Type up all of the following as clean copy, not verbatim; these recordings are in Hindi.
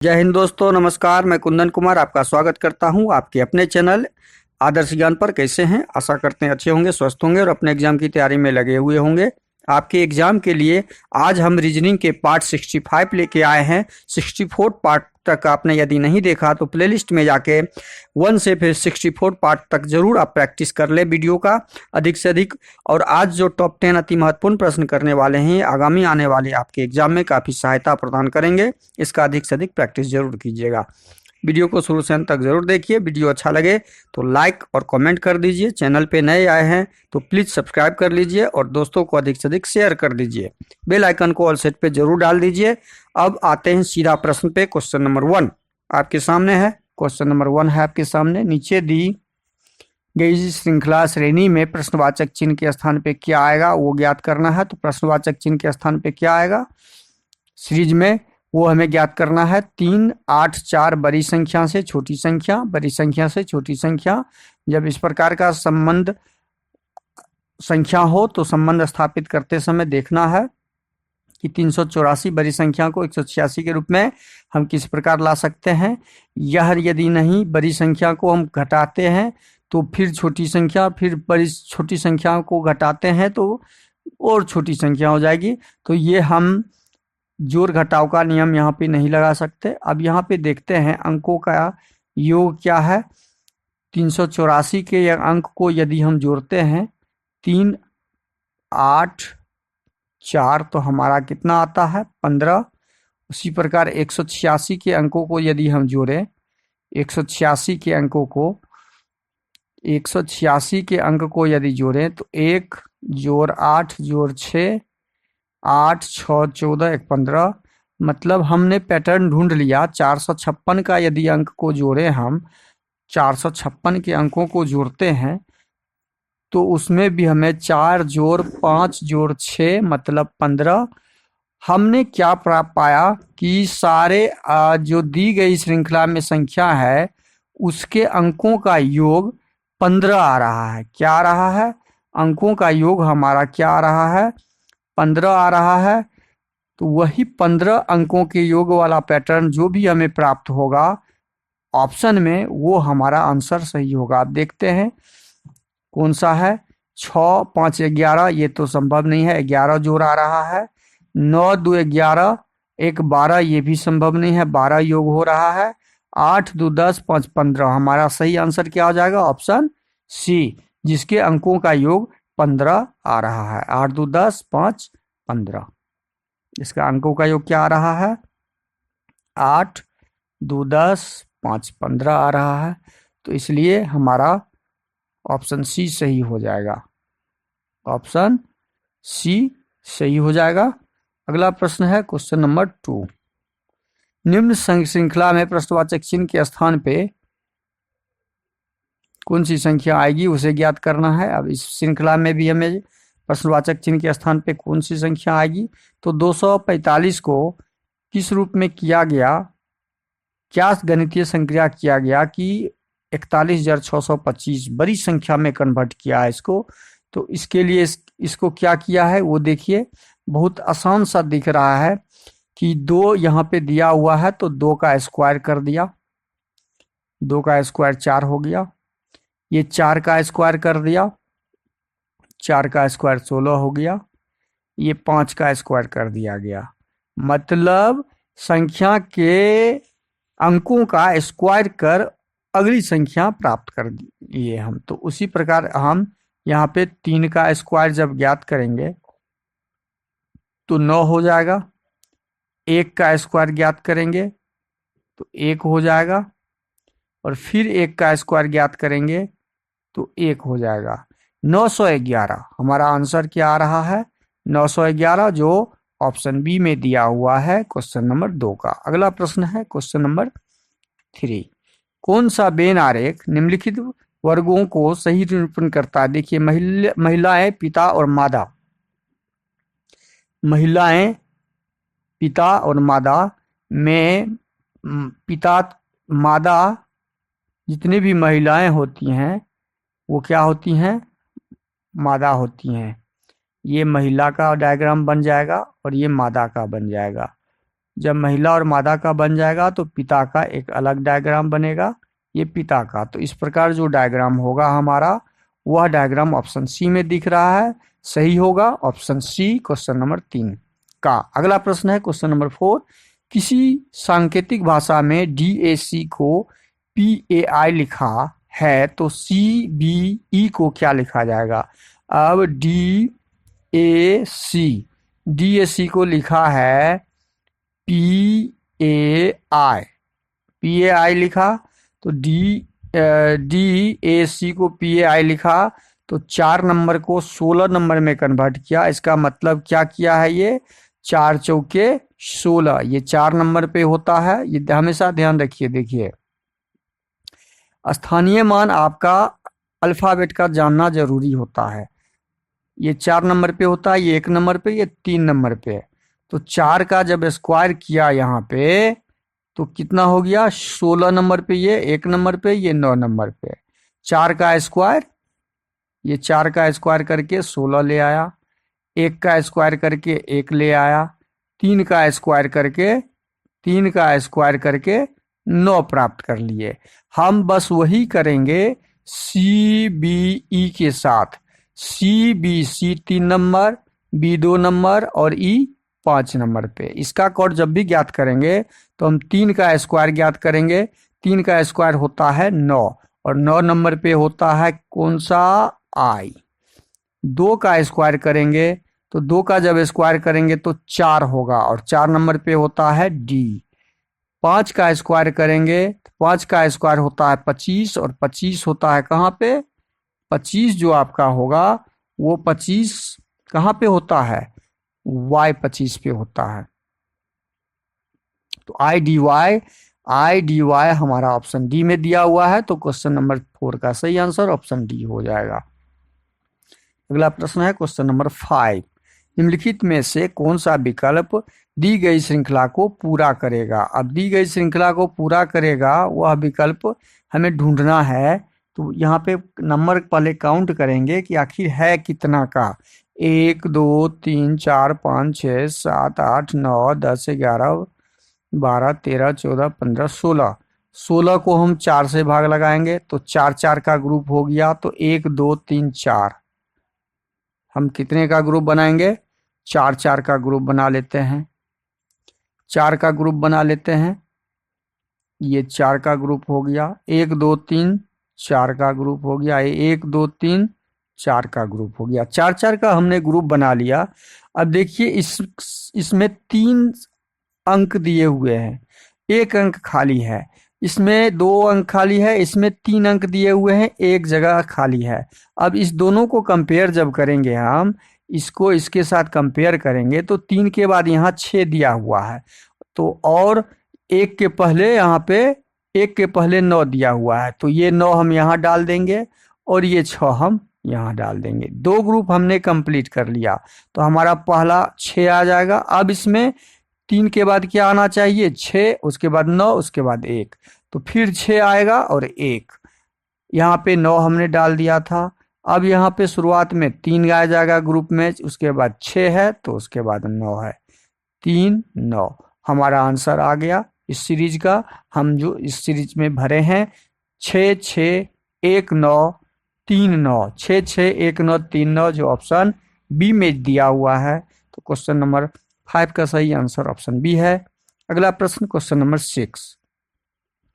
जय हिंद दोस्तों, नमस्कार। मैं कुंदन कुमार आपका स्वागत करता हूं आपके अपने चैनल आदर्श ज्ञान पर। कैसे हैं? आशा करते हैं अच्छे होंगे, स्वस्थ होंगे और अपने एग्जाम की तैयारी में लगे हुए होंगे। आपके एग्जाम के लिए आज हम रीजनिंग के पार्ट 65 लेके आए हैं। 64 पार्ट तक आपने यदि नहीं देखा तो प्लेलिस्ट में जाके 1 से फिर 64 पार्ट तक जरूर आप प्रैक्टिस कर ले वीडियो का अधिक से अधिक। और आज जो टॉप 10 अति महत्वपूर्ण प्रश्न करने वाले हैं, आगामी आने वाले आपके एग्जाम में काफ़ी सहायता प्रदान करेंगे। इसका अधिक से अधिक प्रैक्टिस जरूर कीजिएगा। वीडियो को शुरू से अंत तक जरूर देखिए। वीडियो अच्छा लगे तो लाइक और कमेंट कर दीजिए। चैनल पे नए आए हैं तो प्लीज़ सब्सक्राइब कर लीजिए और दोस्तों को अधिक से अधिक शेयर कर दीजिए। बेल आइकन को ऑल सेट पे जरूर डाल दीजिए। अब आते हैं सीधा प्रश्न पे। क्वेश्चन नंबर 1 आपके सामने है। क्वेश्चन नंबर 1 है आपके सामने। नीचे दी गई श्रृंखला श्रेणी में प्रश्नवाचक चिन्ह के स्थान पे क्या आएगा वो ज्ञात करना है। तो प्रश्नवाचक चिन्ह के स्थान पे क्या आएगा सीरीज में, वो हमें ज्ञात करना है। 3, 8, 4 बड़ी संख्या से छोटी संख्या, बड़ी संख्या से छोटी संख्या। जब इस प्रकार का संबंध संख्या हो तो संबंध स्थापित करते समय देखना है कि 384 बड़ी संख्या को 186 के रूप में हम किस प्रकार ला सकते हैं। यह यदि नहीं बड़ी संख्या को हम घटाते हैं तो फिर छोटी संख्या, फिर बड़ी छोटी संख्या को घटाते हैं तो और छोटी संख्या हो जाएगी। तो ये हम जोड़ घटाव का नियम यहाँ पे नहीं लगा सकते। अब यहाँ पे देखते हैं अंकों का योग क्या है। 384 के अंक को यदि हम जोड़ते हैं 3, 8, 4 तो हमारा कितना आता है 15। उसी प्रकार 186 के अंकों को यदि हम जोड़ें, 186 के अंकों को 186 के अंक को यदि जोड़ें तो 1 जोड़ 8 जोड़ 6, 8, 6, 14, 1, 15। मतलब हमने पैटर्न ढूंढ लिया। 456 का यदि अंक को जोड़े हम 456 के अंकों को जोड़ते हैं तो उसमें भी हमें 4 जोड़ 5 जोड़ 6 मतलब 15। हमने क्या प्राप्त पाया कि सारे जो दी गई श्रृंखला में संख्या है उसके अंकों का योग 15 आ रहा है। क्या आ रहा है? अंकों का योग हमारा क्या आ रहा है? 15 आ रहा है। तो वही 15 अंकों के योग वाला पैटर्न जो भी हमें प्राप्त होगा ऑप्शन में, वो हमारा आंसर सही होगा। आप देखते हैं कौन सा है। 6, 5, 11 ये तो संभव नहीं है, 11 जोड़ आ रहा है। 9, 2, 11, 1, 12 ये भी संभव नहीं है, 12 योग हो रहा है। 8, 2, 10, 5, 15 हमारा सही आंसर क्या हो जाएगा? ऑप्शन सी, जिसके अंकों का योग 15 आ रहा है। 8, 2, 10, 5, 15 इसका अंकों का योग क्या आ रहा है? 8, 2, 10, 5, 15 आ रहा है। तो इसलिए हमारा ऑप्शन सी सही हो जाएगा। ऑप्शन सी सही हो जाएगा। अगला प्रश्न है क्वेश्चन नंबर 2। निम्न श्रृंखला में प्रश्नवाचक चिन्ह के स्थान पे कौन सी संख्या आएगी उसे ज्ञात करना है। अब इस श्रृंखला में भी हमें प्रश्नवाचक चिन्ह के स्थान पे कौन सी संख्या आएगी। तो 245 को किस रूप में किया गया, क्या गणितीय संक्रिया किया गया कि 41,625 बड़ी संख्या में कन्वर्ट किया है इसको। तो इसके लिए इसको क्या किया है वो देखिए। बहुत आसान सा दिख रहा है कि 2 यहाँ पे दिया हुआ है तो 2 का स्क्वायर कर दिया। 2 का स्क्वायर 4 हो गया। ये 4 का स्क्वायर कर दिया, 4 का स्क्वायर 16 हो गया। ये 5 का स्क्वायर कर दिया गया। मतलब संख्या के अंकों का स्क्वायर कर अगली संख्या प्राप्त कर लिए हम। तो उसी प्रकार हम यहाँ पे 3 का स्क्वायर जब ज्ञात करेंगे तो 9 हो जाएगा। 1 का स्क्वायर ज्ञात करेंगे तो 1 हो जाएगा। और फिर 1 का स्क्वायर ज्ञात करेंगे तो 1 हो जाएगा। 911 हमारा आंसर क्या आ रहा है? 911, जो ऑप्शन बी में दिया हुआ है क्वेश्चन नंबर 2 का। अगला प्रश्न है क्वेश्चन नंबर 3। कौन सा वेन आरेख निम्नलिखित वर्गों को सही निरूपण करता है। देखिए महिलाएं, पिता और मादा। महिलाएं, पिता और मादा में पिता मादा जितने भी महिलाएं होती हैं वो क्या होती हैं? मादा होती हैं। ये महिला का डायग्राम बन जाएगा और ये मादा का बन जाएगा। जब महिला और मादा का बन जाएगा तो पिता का एक अलग डायग्राम बनेगा, ये पिता का। तो इस प्रकार जो डायग्राम होगा हमारा, वह डायग्राम ऑप्शन सी में दिख रहा है, सही होगा ऑप्शन सी, क्वेश्चन नंबर 3 का। अगला प्रश्न है क्वेश्चन नंबर 4, किसी सांकेतिक भाषा में DAC को PAI लिखा है तो CBE को क्या लिखा जाएगा? अब DAC को लिखा है PAI लिखा, तो DAC को PAI लिखा तो 4 नंबर को 16 नंबर में कन्वर्ट किया। इसका मतलब क्या किया है, ये 4 चौके 16, ये 4 नंबर पे होता है, ये हमेशा ध्यान रखिए। देखिए, स्थानीय मान आपका अल्फाबेट का जानना जरूरी होता है। ये 4 नंबर पे होता है, ये 1 नंबर पे, ये 3 नंबर पे। तो 4 का जब स्क्वायर किया यहाँ पे तो कितना हो गया, 16 नंबर पे, ये 1 नंबर पे, ये 9 नंबर पे। 4 का स्क्वायर, ये 4 का स्क्वायर करके 16 ले आया, 1 का स्क्वायर करके 1 ले आया, 3 का स्क्वायर करके 9 प्राप्त कर लिए। हम बस वही करेंगे CBE के साथ। C 3 नंबर, B 2 नंबर और E 5 नंबर पे। इसका कोड जब भी ज्ञात करेंगे तो हम 3 का स्क्वायर ज्ञात करेंगे। 3 का स्क्वायर होता है 9 और 9 नंबर पे होता है कौन सा, I। 2 का स्क्वायर करेंगे तो 2 का जब स्क्वायर करेंगे तो 4 होगा और 4 नंबर पे होता है D। 5 का स्क्वायर करेंगे तो 5 का स्क्वायर होता है 25 और 25 होता है कहाँ पे, 25 जो आपका होगा वो 25 कहाँ पे होता है, Y 25 पे होता है। तो I dy हमारा ऑप्शन डी में दिया हुआ है, तो क्वेश्चन नंबर 4 का सही आंसर ऑप्शन डी हो जाएगा। अगला प्रश्न है क्वेश्चन नंबर 5, निम्नलिखित में से कौन सा विकल्प दी गई श्रृंखला को पूरा करेगा? अब दी गई श्रृंखला को पूरा करेगा वह विकल्प हमें ढूंढना है। तो यहाँ पे नंबर पहले काउंट करेंगे कि आखिर है कितना का, 1 2 3 4 5 6 7 8 9 10 11 12 13 14 15 16। 16 को हम 4 से भाग लगाएंगे तो 4 4 का ग्रुप हो गया, तो 1 2 3 4। हम कितने का ग्रुप बनाएंगे, 4 4 का ग्रुप बना लेते हैं। 4 का ग्रुप बना लेते हैं, ये 4 का ग्रुप हो गया। 1 2 3 4 का ग्रुप हो गया, 1 2 3 4 का ग्रुप हो गया। 4 4 का हमने ग्रुप बना लिया। अब देखिए इसमें 3 अंक दिए हुए हैं, 1 अंक खाली है, इसमें 2 अंक खाली है, इसमें 3 अंक दिए हुए हैं, 1 जगह खाली है। अब इस दोनों को कंपेयर जब करेंगे, हम इसको इसके साथ कंपेयर करेंगे तो 3 के बाद यहाँ 6 दिया हुआ है, तो और 1 के पहले यहाँ पे 1 के पहले 9 दिया हुआ है, तो ये 9 हम यहाँ डाल देंगे और ये 6 हम यहाँ डाल देंगे। 2 ग्रुप हमने कंप्लीट कर लिया, तो हमारा पहला 6 आ जाएगा। अब इसमें 3 के बाद क्या आना चाहिए, 6, उसके बाद 9, उसके बाद 1, तो फिर 6 आएगा और 1। यहाँ पे 9 हमने डाल दिया था। अब यहाँ पे शुरुआत में 3 आ जाएगा ग्रुप में, उसके बाद 6 है तो उसके बाद 9 है, 3 9 हमारा आंसर आ गया इस सीरीज का। हम जो इस सीरीज में भरे हैं 6 6 1 9 3 9, 6 6 1 9 3 9 जो ऑप्शन बी में दिया हुआ है, तो क्वेश्चन नंबर 5 का सही आंसर ऑप्शन बी है। अगला प्रश्न क्वेश्चन नंबर 6,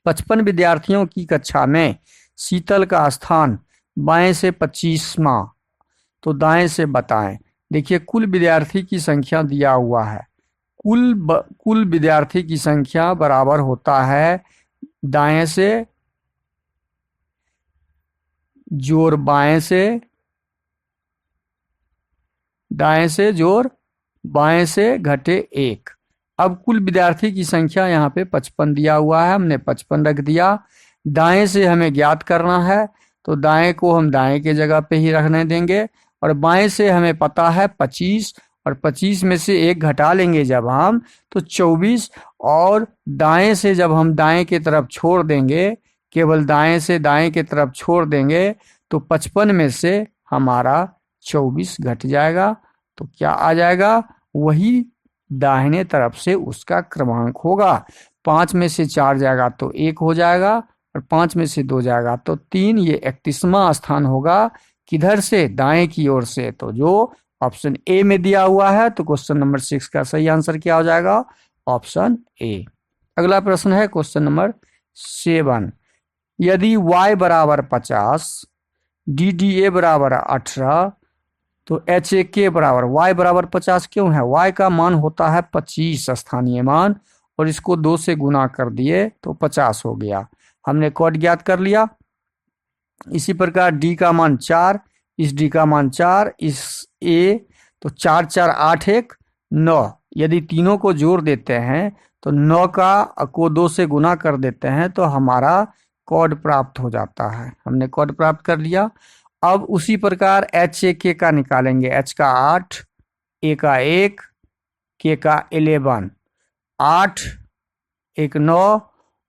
55 विद्यार्थियों की कक्षा में शीतल का स्थान बाएं से 25वां, तो दाएं से बताएं। देखिए कुल विद्यार्थी की संख्या दिया हुआ है, कुल विद्यार्थी की संख्या बराबर होता है दाएं से जोड़ बाएं से, दाएं से जोड़ बाएं से घटे 1। अब कुल विद्यार्थी की संख्या यहाँ पे 55 दिया हुआ है, हमने 55 रख दिया। दाएं से हमें ज्ञात करना है, तो दाएं को हम दाएं के जगह पे ही रखने देंगे, और बाएं से हमें पता है 25, और 25 में से 1 घटा लेंगे जब हम, तो 24, और दाएं से जब हम दाएं की तरफ छोड़ देंगे, केवल दाएं से दाएं की तरफ छोड़ देंगे, तो 55 में से हमारा 24 घट जाएगा। तो क्या आ जाएगा, वही दाहिने तरफ से उसका क्रमांक होगा। 5 में से 4 जाएगा तो 1 हो जाएगा, और 5 में से 2 जाएगा तो 3। ये 31वां स्थान होगा, किधर से? दाएं की ओर से। तो जो ऑप्शन ए में दिया हुआ है, तो क्वेश्चन नंबर 6 का सही आंसर क्या हो जाएगा? Option A. अगला प्रश्न है क्वेश्चन नंबर 7। यदि y बराबर 50, DDA बराबर 18, तो HAK बराबर y बराबर 50 क्यों है? y का मान होता है 25 स्थानीय मान, और इसको 2 से गुना कर दिए तो 50 हो गया। हमने कॉड ज्ञात कर लिया। इसी प्रकार d का मान 4, इस d का मान 4, इस a, तो 4 4 8 1 9। यदि तीनों को जोड़ देते हैं तो 9 को 2 से गुना कर देते हैं तो हमारा कॉड प्राप्त हो जाता है। हमने कॉड प्राप्त कर लिया। अब उसी प्रकार HAK का निकालेंगे। H का 8, A का 1, K का 11। 8 1 9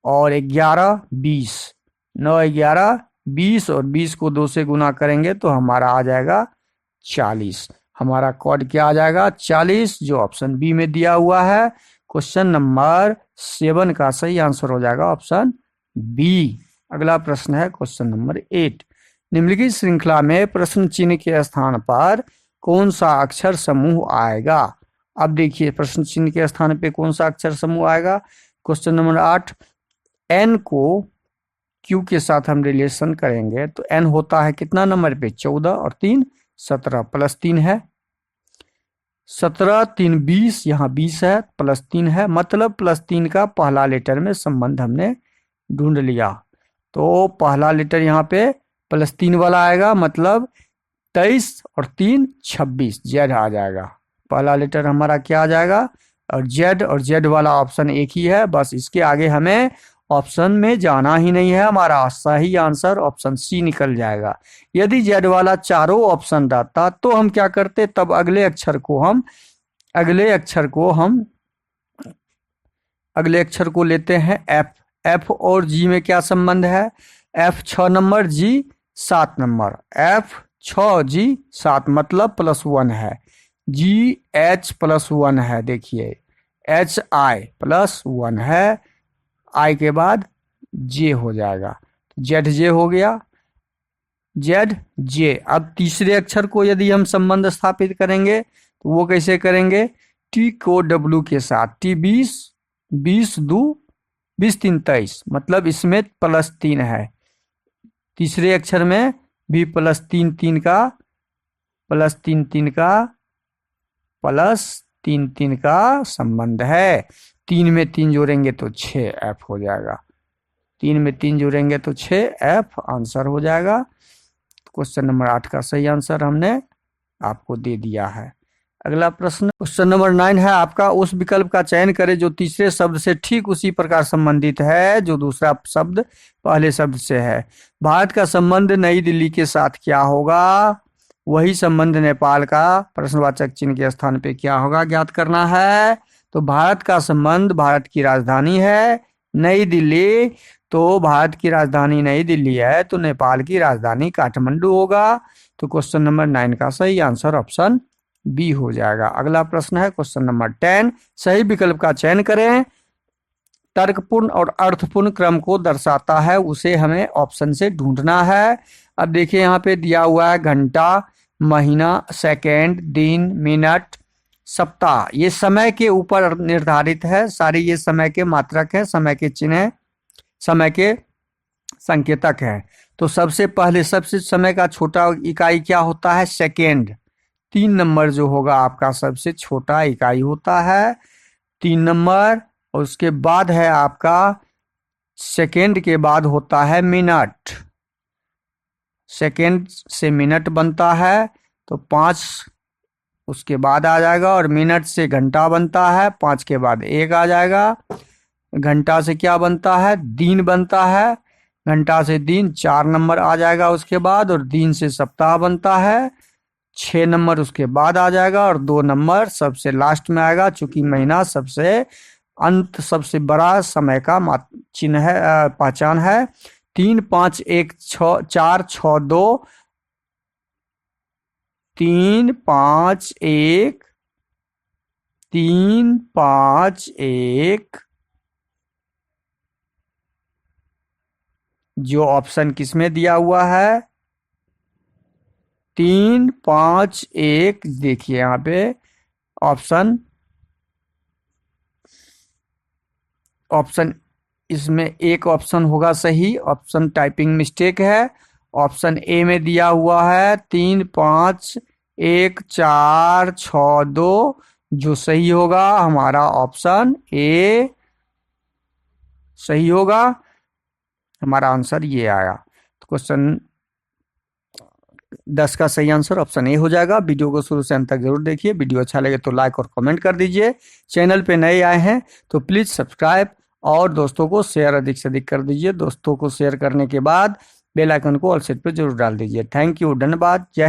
और 11 20। 9 11 20 और 20 को 2 से गुना करेंगे तो हमारा आ जाएगा 40। हमारा कॉड क्या आ जाएगा? 40, जो ऑप्शन बी में दिया हुआ है। क्वेश्चन नंबर 7 का सही आंसर हो जाएगा ऑप्शन बी। अगला प्रश्न है क्वेश्चन नंबर 8। निम्नलिखित श्रृंखला में प्रश्न चिन्ह के स्थान पर कौन सा अक्षर समूह आएगा? अब देखिए प्रश्न चिन्ह के स्थान पे कौन सा अक्षर समूह आएगा। क्वेश्चन नंबर 8, एन को क्यू के साथ हम रिलेशन करेंगे तो एन होता है कितना नंबर पे? 14 और 3 17, प्लस 3 है। 17 3 20, यहाँ 20 है, प्लस 3 है, मतलब प्लस 3 का पहला लेटर में संबंध हमने ढूंढ लिया। तो पहला लेटर यहाँ पे प्लस 3 वाला आएगा, मतलब 23 और 3 26, जेड आ जाएगा। पहला लेटर हमारा क्या आ जाएगा? और जेड वाला ऑप्शन एक ही है, बस इसके आगे हमें ऑप्शन में जाना ही नहीं है। हमारा सही आंसर ऑप्शन सी निकल जाएगा। यदि जेड वाला चारों ऑप्शन रहता तो हम क्या करते? तब अगले अक्षर को लेते हैं एफ। एफ और जी में क्या संबंध है? एफ 6 नंबर, जी 7 नंबर। एफ 6 जी 7 मतलब +1 है। जी एच +1 है। देखिए एच आई +1 है, आई के बाद जे हो जाएगा, जेड जे हो गया, जेड जे। अब तीसरे अक्षर को यदि हम संबंध स्थापित करेंगे तो वो कैसे करेंगे? टी को डब्ल्यू के साथ। टी 20 20 2 20 3 23, मतलब इसमें +3 है। तीसरे अक्षर में भी +3 3 का +3 3 का +3 3 का संबंध है। 3 में 3 जोड़ेंगे तो 6F हो जाएगा। 3 में 3 जोड़ेंगे तो 6F आंसर हो जाएगा। क्वेश्चन नंबर 8 का सही आंसर हमने आपको दे दिया है। अगला प्रश्न क्वेश्चन नंबर 9 है आपका। उस विकल्प का चयन करें जो तीसरे शब्द से ठीक उसी प्रकार संबंधित है जो दूसरा शब्द पहले शब्द से है। भारत का संबंध नई दिल्ली के साथ क्या होगा? वही संबंध नेपाल का प्रश्नवाचक चिन्ह के स्थान पे क्या होगा, ज्ञात करना है। तो भारत का संबंध, भारत की राजधानी है नई दिल्ली, तो भारत की राजधानी नई दिल्ली है तो नेपाल की राजधानी काठमांडू होगा। तो क्वेश्चन नंबर 9 का सही आंसर ऑप्शन बी हो जाएगा। अगला प्रश्न है क्वेश्चन नंबर 10। सही विकल्प का चयन करें। तर्कपूर्ण और अर्थपूर्ण क्रम को दर्शाता है, उसे हमें ऑप्शन से ढूंढना है। अब देखिए यहाँ पे दिया हुआ है घंटा, महीना, सेकेंड, दिन, मिनट, सप्ताह। ये समय के ऊपर निर्धारित है, सारी ये समय के मात्रक है, समय के चिन्ह, समय के संकेतक है। तो सबसे पहले सबसे समय का छोटा इकाई क्या होता है? सेकेंड। 3 नंबर जो होगा आपका सबसे छोटा इकाई होता है 3 नंबर। और उसके बाद है आपका सेकेंड के बाद होता है मिनट। सेकेंड से मिनट बनता है तो 5 उसके बाद आ जाएगा, और मिनट से घंटा बनता है, 5 के बाद 1 आ जाएगा। घंटा से क्या बनता है? दिन बनता है। घंटा से दिन 4 नंबर आ जाएगा उसके बाद, और दिन से सप्ताह बनता है 6 नंबर उसके बाद आ जाएगा, और 2 नंबर सबसे लास्ट में आएगा। चूंकि महीना सबसे अंत सबसे बड़ा समय का चिन्ह है, पहचान है। 3 5 1 6 4 6 2 3 5 1 351 जो ऑप्शन किसमें दिया हुआ है 351 देखिए यहाँ पे ऑप्शन ऑप्शन इसमें एक ऑप्शन होगा सही, ऑप्शन टाइपिंग मिस्टेक है। ऑप्शन ए में दिया हुआ है 351 4 6 2 जो सही होगा हमारा ऑप्शन ए सही होगा। हमारा आंसर ये आया। तो क्वेश्चन 10 का सही आंसर ऑप्शन ए हो जाएगा। वीडियो को शुरू से अंत तक जरूर देखिए। वीडियो अच्छा लगे तो लाइक और कमेंट कर दीजिए। चैनल पे नए आए हैं तो प्लीज सब्सक्राइब और दोस्तों को शेयर अधिक से अधिक कर दीजिए। दोस्तों को शेयर करने के बाद बेल आइकन को ऑल सेट पे जरूर डाल दीजिए। थैंक यू, धन्यवाद, जय